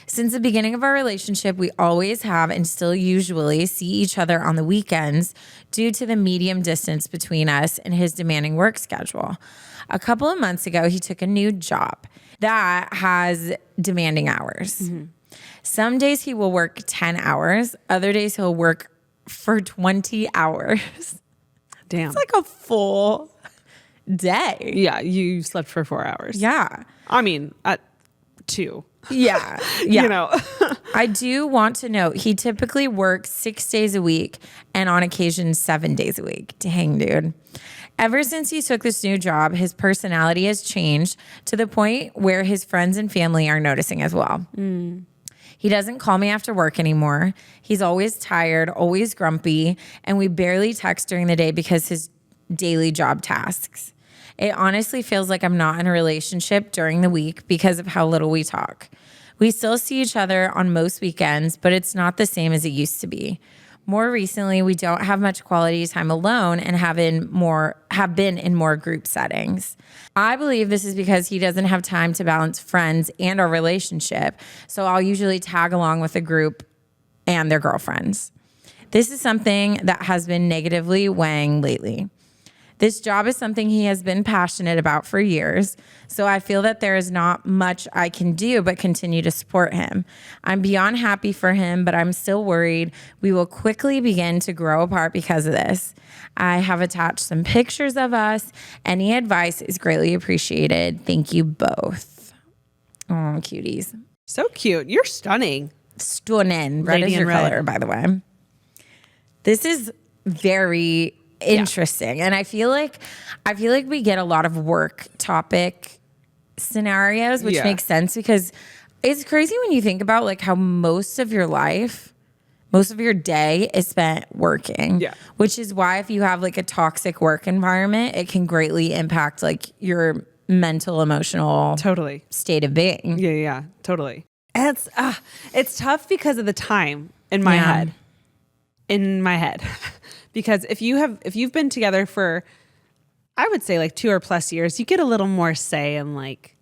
Since the beginning of our relationship, we always have and still usually see each other on the weekends due to the medium distance between us and his demanding work schedule. A couple of months ago, he took a new job that has demanding hours. Mm-hmm. Some days he will work 10 hours. Other days he'll work for 20 hours. Damn. It's like a full day. Yeah, you slept for 4 hours. Yeah. I mean, at 2. Yeah. Yeah. You know. I do want to note he typically works 6 days a week and on occasion 7 days a week. Dang, dude. Ever since he took this new job, his personality has changed to the point where his friends and family are noticing as well. Mm. He doesn't call me after work anymore. He's always tired, always grumpy, and we barely text during the day because his daily job tasks. It honestly feels like I'm not in a relationship during the week because of how little we talk. We still see each other on most weekends, but it's not the same as it used to be. More recently, we don't have much quality time alone and have been in more group settings. I believe this is because he doesn't have time to balance friends and our relationship, so I'll usually tag along with the group and their girlfriends. This is something that has been negatively weighing lately. This job is something he has been passionate about for years, so I feel that there is not much I can do but continue to support him. I'm beyond happy for him, but I'm still worried we will quickly begin to grow apart because of this. I have attached some pictures of us. Any advice is greatly appreciated. Thank you both. Oh, cuties. So cute. You're stunning. Stunning. Red is your color, by the way. This is very interesting. Yeah. And I feel like we get a lot of work topic scenarios, which makes sense because it's crazy when you think about like how most of your day is spent working. Yeah. Which is why if you have like a toxic work environment, it can greatly impact like your mental, emotional state of being. Yeah, totally. And it's tough because of the time in my head. In my head. Because if you've been together for, I would say like 2 or plus years, you get a little more say and like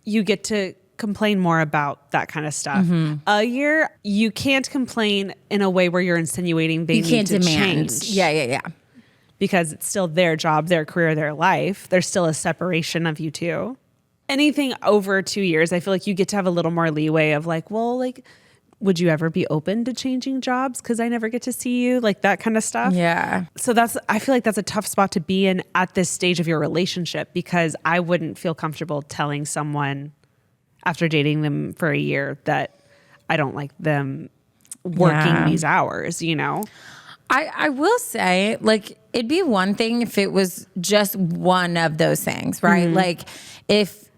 you get to complain more about that kind of stuff. Mm-hmm. A year, you can't complain in a way where you're insinuating they need to change. Yeah. because it's still their job, their career, their life. There's still a separation of you two. Anything over 2 years, I feel like you get to have a little more leeway of like, well, like, would you ever be open to changing jobs? Because I never get to see you, like that kind of stuff. Yeah. So I feel like that's a tough spot to be in at this stage of your relationship, because I wouldn't feel comfortable telling someone after dating them for a year that I don't like them working these hours, you know? I will say, like, it'd be one thing if it was just one of those things, right? Like, if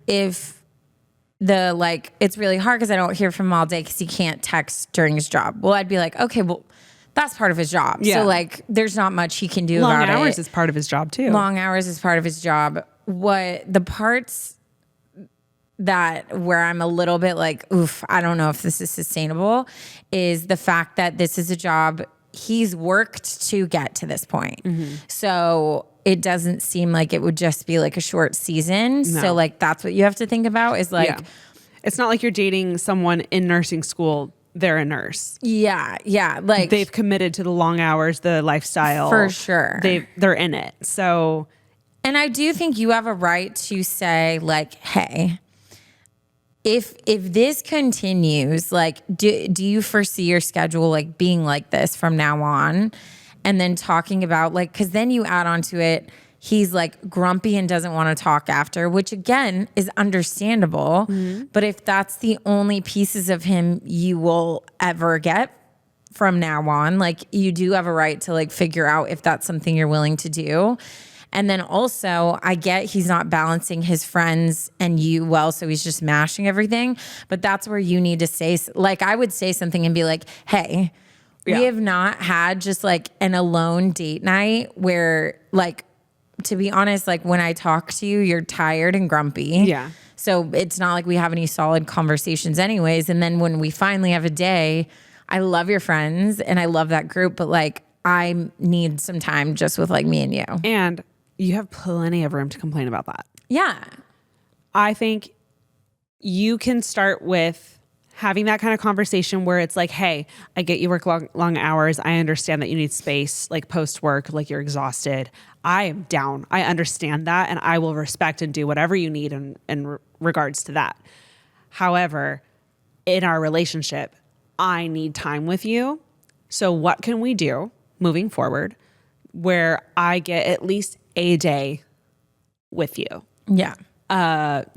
the, like, it's really hard because I don't hear from him all day because he can't text during his job. Well, I'd be like, okay, well, that's part of his job. Yeah. So, like, there's not much he can do about it. Long hours is part of his job, too. Long hours is part of his job. What the parts where I'm a little bit like, oof, I don't know if this is sustainable, is the fact that this is a job he's worked to get to this point. So it doesn't seem like it would just be like a short season. No. So like, that's what you have to think about is like, it's not like you're dating someone in nursing school. They're a nurse. Yeah. Like, they've committed to the long hours, the lifestyle. For sure. They're in it. So, and I do think you have a right to say like, hey, if this continues, like, do you foresee your schedule like being like this from now on? And then talking about like, because then you add onto it, he's like grumpy and doesn't want to talk after, which again is understandable. But if that's the only pieces of him you will ever get from now on, like, you do have a right to like figure out if that's something you're willing to do. And then also, I get he's not balancing his friends and you well, so he's just mashing everything. But that's where you need to say, like, I would say something and be like, hey, we have not had just like an alone date night where, like, to be honest, like when I talk to you, you're tired and grumpy. Yeah. So it's not like we have any solid conversations anyways. And then when we finally have a day, I love your friends and I love that group, but like, I need some time just with like me and you. And you have plenty of room to complain about that. Yeah. I think you can start with having that kind of conversation where it's like, hey, I get you work long hours. I understand that you need space, like post work, like you're exhausted. I am down. I understand that. And I will respect and do whatever you need in regards to that. However, in our relationship, I need time with you. So what can we do moving forward where I get at least a day with you? Yeah.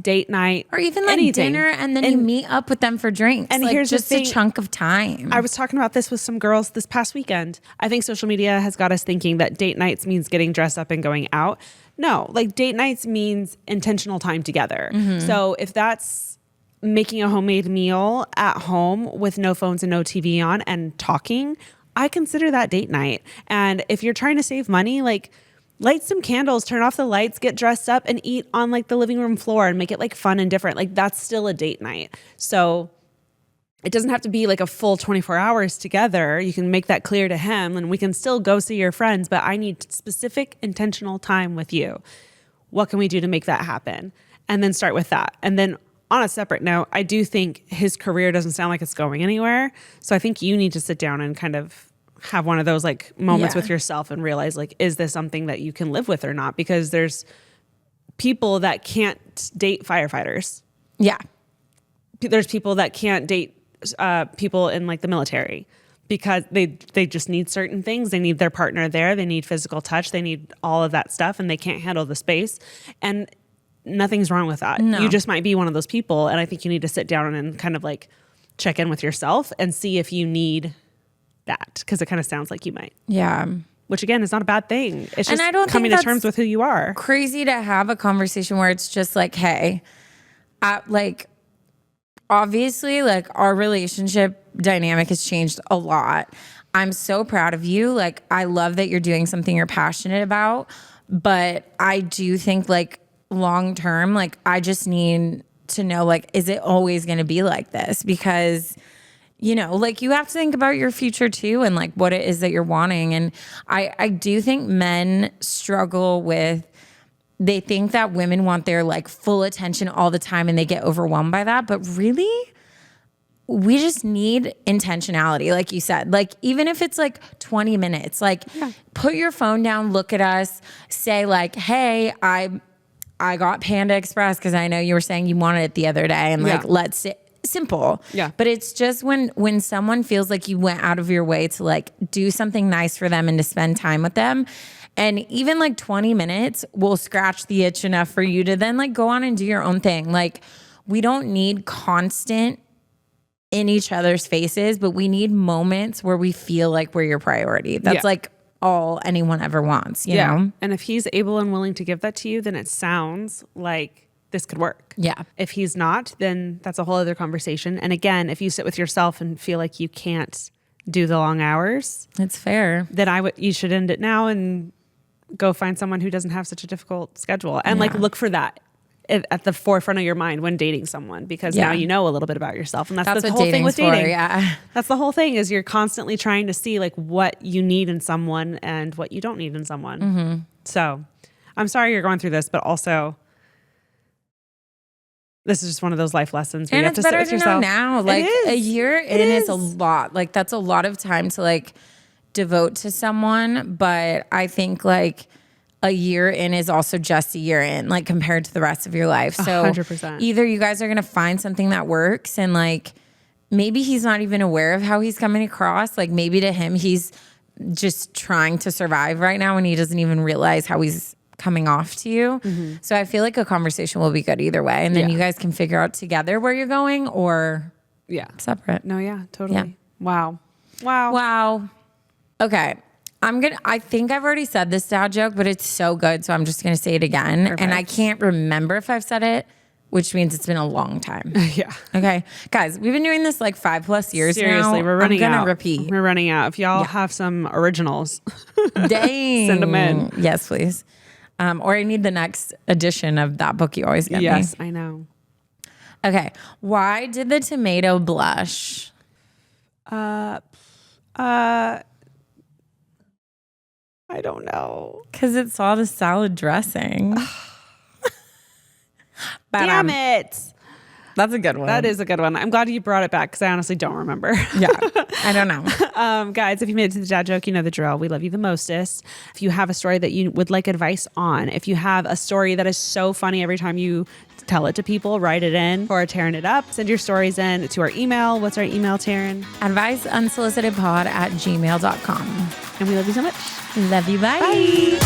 Date night. Or even like anything. Dinner and then you meet up with them for drinks. And like here's just the thing, a chunk of time. I was talking about this with some girls this past weekend. I think social media has got us thinking that date nights means getting dressed up and going out. No, like date nights means intentional time together. So if that's making a homemade meal at home with no phones and no TV on and talking, I consider that date night. And if you're trying to save money, like light some candles, turn off the lights, get dressed up and eat on like the living room floor and make it like fun and different. Like that's still a date night. So it doesn't have to be like a full 24 hours together. You can make that clear to him and we can still go see your friends, but I need specific intentional time with you. What can we do to make that happen? And then start with that. And then on a separate note, I do think his career doesn't sound like it's going anywhere. So I think you need to sit down and kind of have one of those like moments with yourself and realize like, is this something that you can live with or not? Because there's people that can't date firefighters. Yeah. There's people that can't date people in like the military because they just need certain things. They need their partner there. They need physical touch. They need all of that stuff and they can't handle the space. And nothing's wrong with that. No. You just might be one of those people. And I think you need to sit down and kind of like check in with yourself and see if you need that, because it kind of sounds like you might. Yeah. Which again is not a bad thing. It's just I don't coming to terms with who you are. Crazy to have a conversation where it's just like, hey, like obviously like our relationship dynamic has changed a lot. I'm so proud of you. Like I love that you're doing something you're passionate about, but I do think like long term, like I just need to know, like, is it always going to be like this? Because you know, like you have to think about your future too and like what it is that you're wanting. And I do think men struggle with, they think that women want their like full attention all the time and they get overwhelmed by that. But really, we just need intentionality, like you said. Like, even if it's like 20 minutes, like put your phone down, look at us, say like, hey, I got Panda Express because I know you were saying you wanted it the other day, and like, let's sit. Simple. Yeah. But it's just when someone feels like you went out of your way to like do something nice for them and to spend time with them. And even like 20 minutes will scratch the itch enough for you to then like go on and do your own thing. Like, we don't need constant in each other's faces, but we need moments where we feel like we're your priority. That's like all anyone ever wants, you know? And if he's able and willing to give that to you, then it sounds like this could work. Yeah. If he's not, then that's a whole other conversation. And again, if you sit with yourself and feel like you can't do the long hours, it's fair. Then you should end it now and go find someone who doesn't have such a difficult schedule. And like, look for that at the forefront of your mind when dating someone, because now you know a little bit about yourself. And that's the whole thing with dating. That's the whole thing, is you're constantly trying to see like what you need in someone and what you don't need in someone. So I'm sorry you're going through this, but also this is just one of those life lessons where and you have it's to sit better with to yourself. know now. Like, a year in is a lot. Like, that's a lot of time to like devote to someone. But I think like a year in is also just a year in, like, compared to the rest of your life. So 100%. Either you guys are going to find something that works, and like, maybe he's not even aware of how he's coming across. Like, maybe to him, he's just trying to survive right now and he doesn't even realize how he's coming off to you. So I feel like a conversation will be good either way. And then you guys can figure out together where you're going, or separate. No, yeah, totally. Yeah. Wow. Okay. I think I've already said this dad joke, but it's so good. So I'm just going to say it again. Perfect. And I can't remember if I've said it, which means it's been a long time. Yeah. Okay. Guys, we've been doing this like 5+ years now. Seriously, we're running out. I'm going to repeat. We're running out. If y'all have some originals, dang, send them in. Yes, please. Or I need the next edition of that book you always get me. Yes, I know. Okay. Why did the tomato blush? I don't know. Because it saw the salad dressing. Damn it. That's a good one. That is a good one. I'm glad you brought it back because I honestly don't remember. Yeah. I don't know. Guys, if you made it to the dad joke, you know the drill. We love you the mostest. If you have a story that you would like advice on, if you have a story that is so funny every time you tell it to people, write it in for Tearing It Up. Send your stories in to our email. What's our email, Taran? adviceunsolicitedpod@gmail.com. And we love you so much. Love you. Bye. Bye.